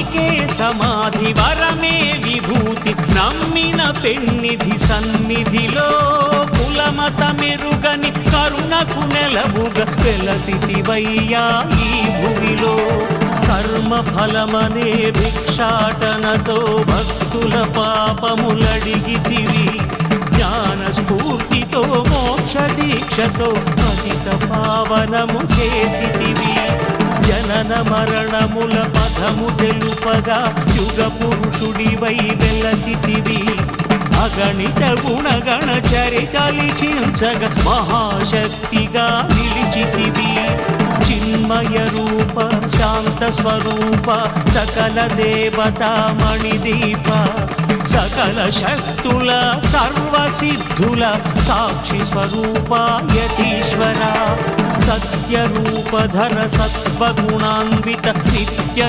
వారికే సమాధి వరమే విభూతి నమ్మిన పెన్నిధి సన్నిధిలో కులమత మెరుగని కరుణకు నెలవుగా వెలసితివయ్యా ఈ భూమిలో కర్మ ఫలమనే భిక్షాటనతో భక్తుల పాపములడిగితివి జ్ఞాన స్ఫూర్తితో మోక్ష దీక్షతో పతిత పావనము చేసితివి జనన మరణముల పదము తెలుపగా యుగ పురుషుడివై వెలసితివి అగణిత గుణగణ చరిత లిఖించగ మహాశక్తిగా నిలిచితివి చిన్మయ రూప శాంత స్వరూప సకల దేవతా మణిదీప సకల శక్తుల సర్వసిద్ధుల సాక్షి స్వరూప యతీశ్వర సత్యరూపధర సత్వగుణాన్విత నిత్య